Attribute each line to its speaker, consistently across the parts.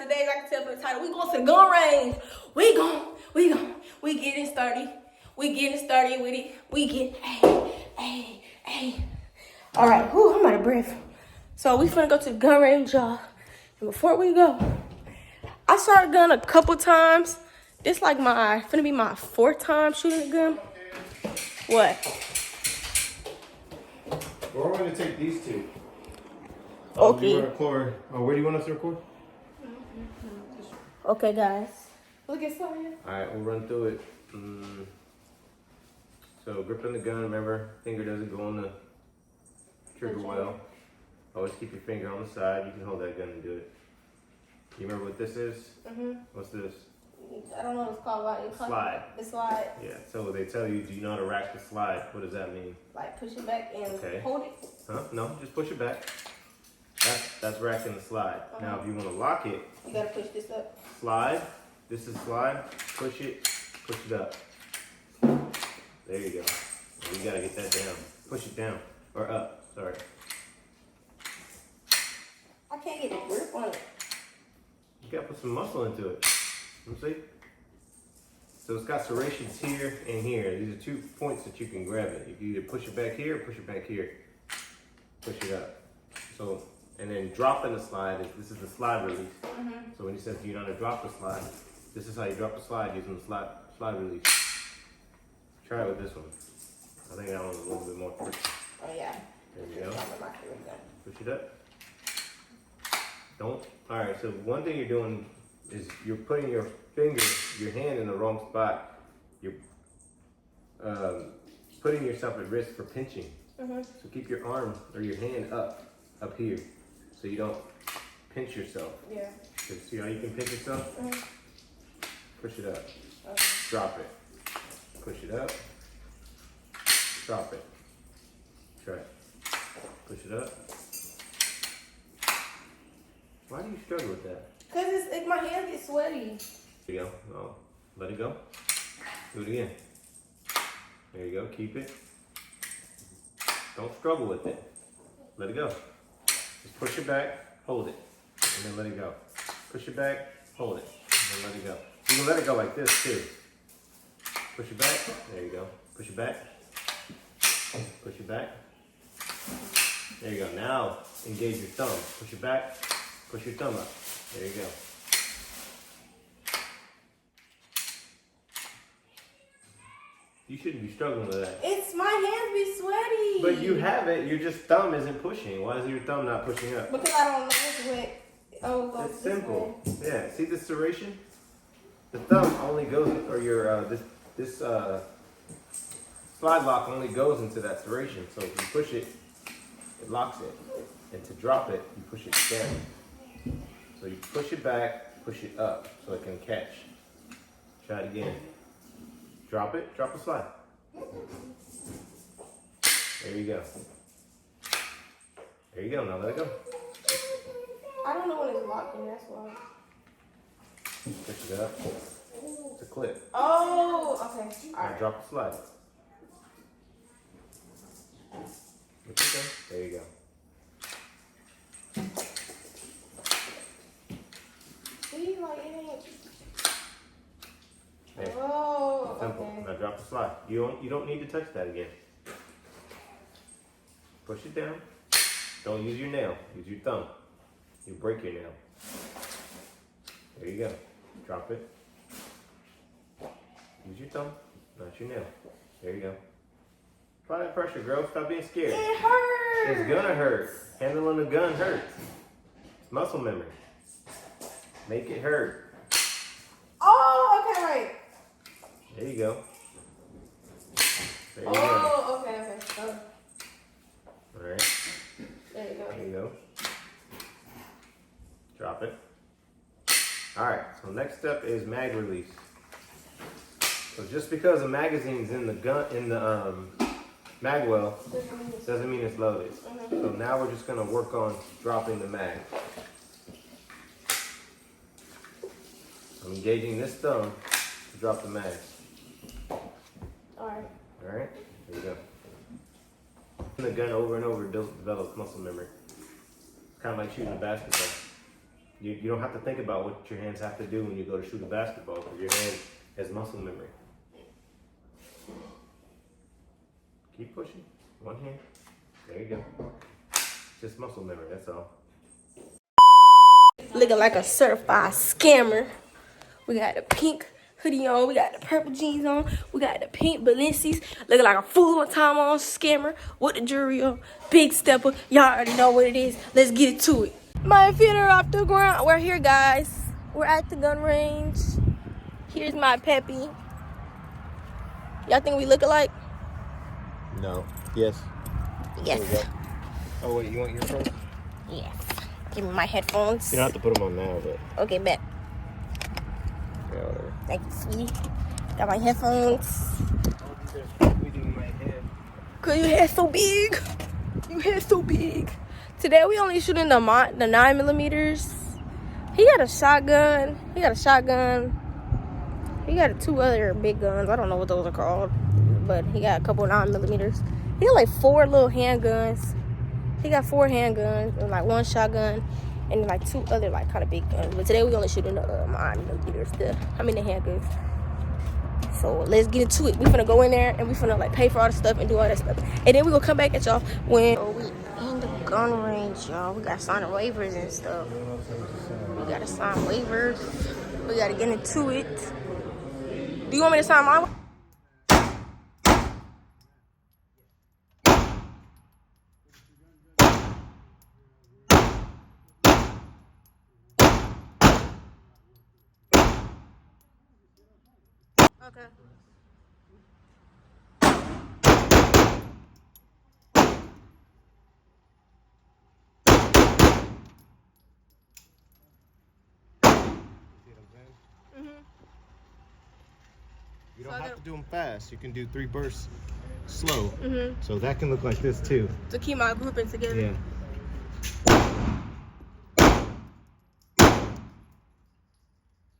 Speaker 1: today, as I can tell from the title, we going to the gun range. We getting sturdy. We getting sturdy with it. We get, hey. All right, whew, I'm out of breath. So we finna go to the gun range, y'all. And before we go, I shot a gun a couple times. This like finna be my 4th time shooting a gun. What?
Speaker 2: We're going to take these two.
Speaker 1: Okay.
Speaker 2: You want to record? Where do you want us to record?
Speaker 1: Okay, guys. Look at something.
Speaker 2: Alright, we'll run through it. So, gripping the gun, remember, finger doesn't go on the trigger well. Always keep your finger on the side. You can hold that gun and do it. You remember what this is? What's this?
Speaker 1: I don't know what it's called. Like,
Speaker 2: Slide.
Speaker 1: The slide.
Speaker 2: Yeah, so they tell you, do you know how to rack the slide? What does that mean?
Speaker 1: Like push it back and hold it.
Speaker 2: Huh? No, just push it back. That's racking the slide. Now, if you want to lock it,
Speaker 1: you gotta push this up.
Speaker 2: Slide. This is slide. Push it up. There you go. You gotta get that down. Push it down. Or up. Sorry.
Speaker 1: I can't get a grip on it.
Speaker 2: You gotta put some muscle into it. Let me see. So it's got serrations here and here. These are 2 points that you can grab it. You can either push it back here or push it back here. Push it up. So, and then dropping the slide, this is the slide release. So when he says you know how to drop the slide, this is how you drop the slide using the slide release. Try it with this one. I think that one's a little bit more tricky.
Speaker 1: Oh yeah.
Speaker 2: There you go. Push it up. Alright, so one thing you're doing is you're putting your hand in the wrong spot. You're putting yourself at risk for pinching. So keep your arm or your hand up here, so you don't pinch yourself. Yeah. See how you can pinch yourself? Push it up. Okay. Drop it. Push it up. Drop it. Try it. Push it up. Why do you struggle with that?
Speaker 1: Because my hands get sweaty.
Speaker 2: There you go. Oh, let it go. Do it again. There you go. Keep it. Don't struggle with it. Let it go. Just push it back, hold it, and then let it go. Push it back, hold it, and then let it go. You can let it go like this too. Push it back. There you go. Push it back. Push it back. There you go. Now engage your thumb. Push it back. Push your thumb up. There you go. You shouldn't be struggling with that.
Speaker 1: It's my hands be sweaty.
Speaker 2: But you have it. Your just thumb isn't pushing. Why is your thumb not pushing up?
Speaker 1: Because I don't know which way. Oh,
Speaker 2: it's simple. Yeah. See the serration? The thumb only goes, or your this slide lock only goes into that serration. So if you push it, it locks it. And to drop it, you push it down. So you push it back, push it up, so it can catch. Try it again. Drop it, drop the slide. There you go. There you go, now let it go.
Speaker 1: I don't know when it's locking, that's why.
Speaker 2: Push it up. It's a clip.
Speaker 1: Oh, okay.
Speaker 2: All right. Now drop the slide. There you go.
Speaker 1: See, like it ain't.
Speaker 2: There.
Speaker 1: Oh,
Speaker 2: simple.
Speaker 1: Okay.
Speaker 2: Now drop the slide. You don't need to touch that again. Push it down. Don't use your nail. Use your thumb. You break your nail. There you go. Drop it. Use your thumb, not your nail. There you go. Apply that pressure, girl. Stop being scared.
Speaker 1: It hurts.
Speaker 2: It's gonna hurt. Handling a gun hurts. It's muscle memory. Make it hurt.
Speaker 1: Oh, okay, right.
Speaker 2: There you go. There you
Speaker 1: go.
Speaker 2: go.
Speaker 1: Okay. Oh.
Speaker 2: All right.
Speaker 1: There you go.
Speaker 2: There you go. Drop it. All right. So next step is mag release. So just because a magazine's in the mag well doesn't mean it's loaded. So now we're just gonna work on dropping the mag. I'm engaging this thumb to drop the mag.
Speaker 1: Alright.
Speaker 2: Alright, there you go. The gun over and over develops muscle memory. It's kind of like shooting a basketball. You don't have to think about what your hands have to do when you go to shoot a basketball, because your hand has muscle memory. Keep pushing. One hand. There you go. Just muscle memory, that's all.
Speaker 1: Looking like a certified scammer. We got the pink hoodie on. We got the purple jeans on. We got the pink Balenci's. Looking like a fool on time on scammer with the jewelry on. Big stepper. Y'all already know what it is. Let's get it to it. My feet are off the ground. We're here, guys. We're at the gun range. Here's my peppy. Y'all think we look alike?
Speaker 2: No. Yes.
Speaker 1: Yes.
Speaker 2: Oh, wait, you want your phone?
Speaker 1: Yes. Give me my headphones.
Speaker 2: You don't have to put them on now, but...
Speaker 1: Okay, bet.
Speaker 2: Yeah, whatever.
Speaker 1: Thank you, sweetie. Got my headphones. Cause your hair's so big. Your hair's so big. Today we only shooting the 9mm. He got a shotgun. He got two other big guns. I don't know what those are called, but he got a couple 9mm. He got like 4 little handguns. He got 4 handguns and like 1 shotgun and like 2 other like kind of big guns. But today we only shooting the 9mm. The handguns. So let's get into it. We finna go in there and we finna like pay for all the stuff and do all that stuff. And then we gonna come back at y'all when we in the gun range, y'all. We gotta sign the waivers and stuff. We gotta sign waivers. We gotta get into it. Do you want me to sign my one? Okay.
Speaker 2: You don't have to do them fast. You can do 3 bursts slow. So that can look like this too.
Speaker 1: To keep my grouping together.
Speaker 2: Yeah.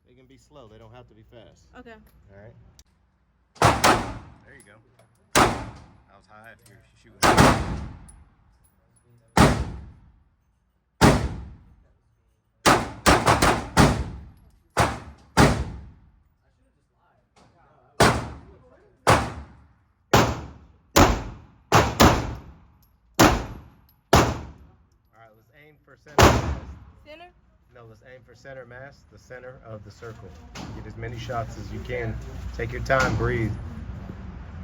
Speaker 2: They can be slow. They don't have to be fast.
Speaker 1: Okay.
Speaker 2: All right. There you go. That was high if you're shooting. Let's aim for center mass.
Speaker 1: Center?
Speaker 2: No, let's aim for center mass, the center of the circle. Get as many shots as you can. Take your time, breathe.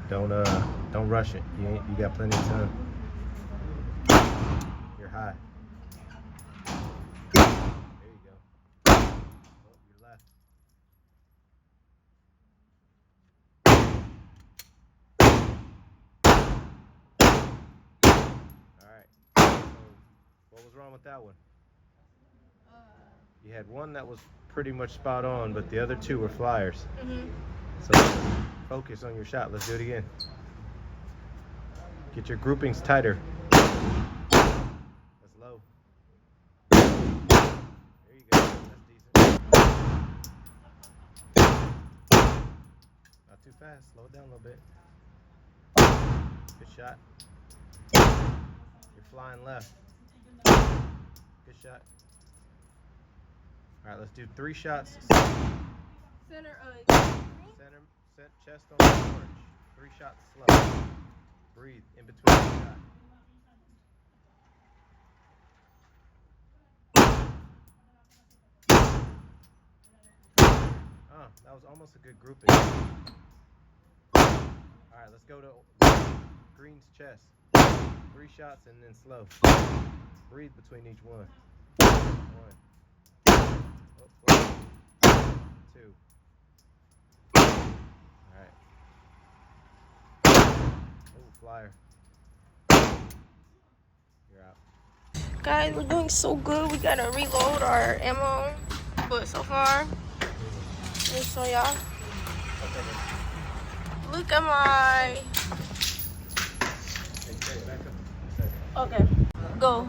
Speaker 2: Don't rush it. You got plenty of time. You're high. There you go. Oh, you're left. All right. What was wrong with that one? You had one that was pretty much spot on, but the other 2 were flyers. So focus on your shot. Let's do it again. Get your groupings tighter. That's low. There you go. That's decent. Not too fast. Slow it down a little bit. Good shot. You're flying left. Good shot. All right, let's do 3 shots.
Speaker 1: Center,
Speaker 2: chest on the orange. 3 shots slow. Breathe in between each shot. That was almost a good grouping. All right, let's go to green's chest. 3 shots and then slow. Breathe between each one. 1. Oh, 2. Alright. Oh, flyer. You're out.
Speaker 1: guys, we're doing so good. We gotta reload our ammo, but so far, let me show y'all. Look at my. Okay, go.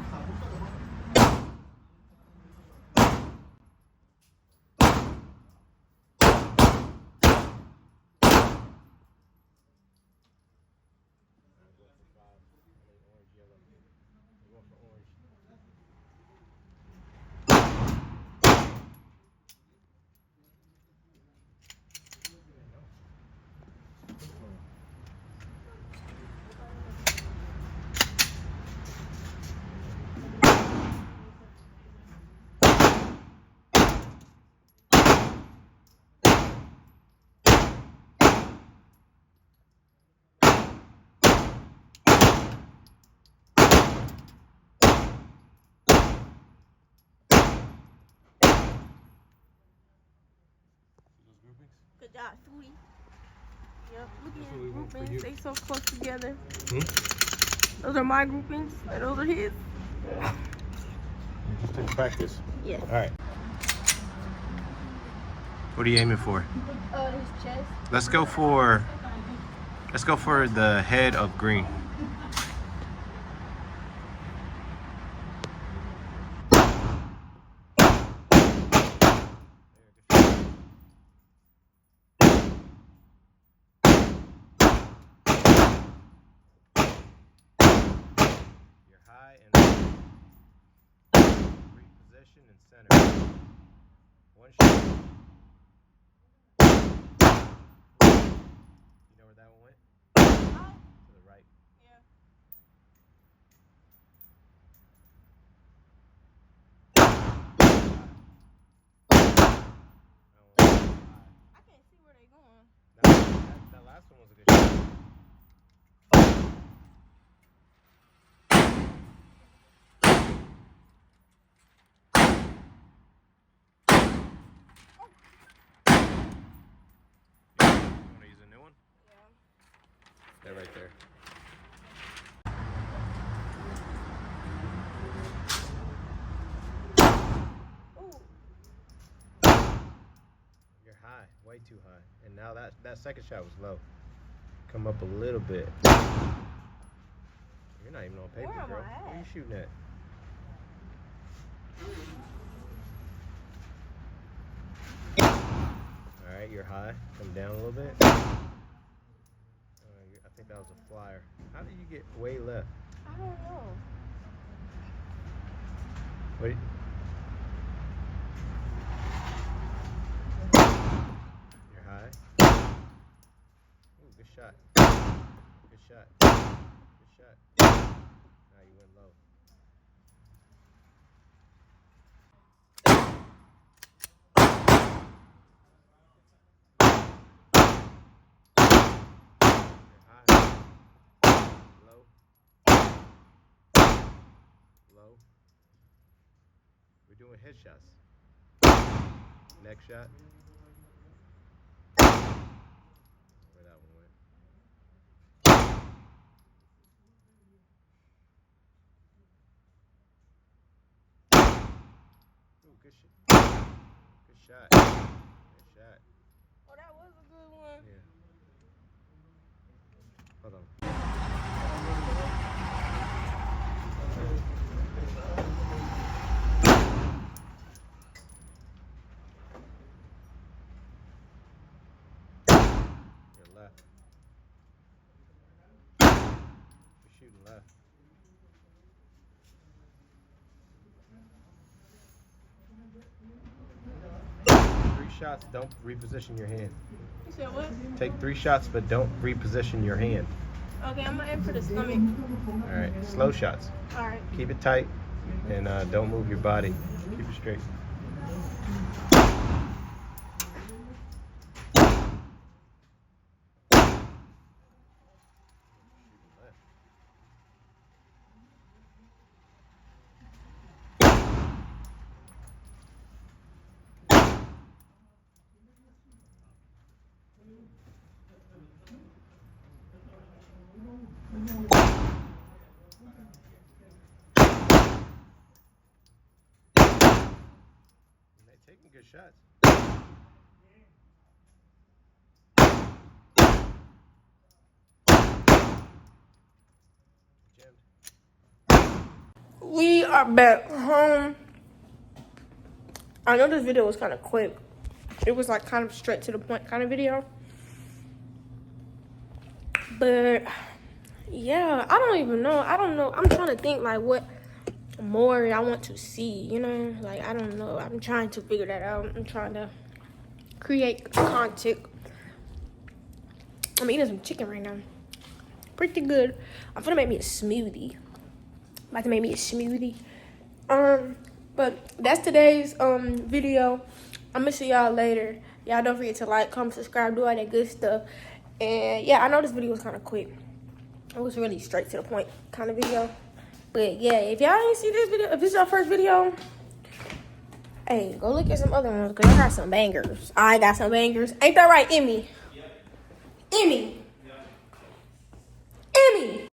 Speaker 1: Good job, sweetie. Yep, look
Speaker 2: That's
Speaker 1: at
Speaker 2: what we
Speaker 1: his
Speaker 2: want for
Speaker 1: groupings.
Speaker 2: you.
Speaker 1: They so close together.
Speaker 2: Hmm?
Speaker 1: Those are my groupings, and those are his.
Speaker 2: Just to practice.
Speaker 1: Yeah.
Speaker 2: All right. What are you aiming for?
Speaker 1: His chest.
Speaker 2: Let's go for the head of green. You're high and reposition and center. One shot. You know where that one went? To the right.
Speaker 1: Yeah. I can't see where they going.
Speaker 2: That last one was a good shot. You want to use a new one?
Speaker 1: Yeah.
Speaker 2: They're right there.
Speaker 1: Ooh.
Speaker 2: You're high, way too high. And now that second shot was low. Come up a little bit. You're not even on paper,
Speaker 1: Where am
Speaker 2: girl.
Speaker 1: I at?
Speaker 2: Where are you shooting at? All right, you're high. Come down a little bit. I think that was a flyer. How did you get way left?
Speaker 1: I don't know.
Speaker 2: Wait. You're high. Ooh, good shot. Good shot. Good shot. Now you went low. You're high. Low. Low. We're doing headshots. Next shot. Where that one went. Ooh, good shot. Good shot. Good shot.
Speaker 1: Oh, that was a good one.
Speaker 2: Yeah. Hold on. You're left. You're shooting left. Three shots, don't reposition your hand.
Speaker 1: You said what?
Speaker 2: Take 3 shots, but don't reposition your hand.
Speaker 1: Okay, I'm gonna aim for the stomach.
Speaker 2: All right, slow shots.
Speaker 1: All right.
Speaker 2: Keep it tight, and don't move your body. Keep it straight. They're taking good shots.
Speaker 1: We are back home. I know this video was kind of quick. It was like kind of straight to the point kind of video. But yeah, I don't even know. I don't know. I'm trying to think like what more I want to see, you know? Like, I don't know. I'm trying to figure that out. I'm trying to create content. I'm eating some chicken right now. Pretty good. I'm gonna make me a smoothie. I'm about to make me a smoothie. But that's today's video. I'm gonna see y'all later. Y'all don't forget to like, comment, subscribe, do all that good stuff. And yeah, I know this video was kind of quick. It was really straight to the point kind of video. But yeah, if y'all ain't see this video, if this is your first video, Hey, go look at some other ones because I got some bangers. I got some bangers. Ain't that right, Emmy? Emmy. Emmy.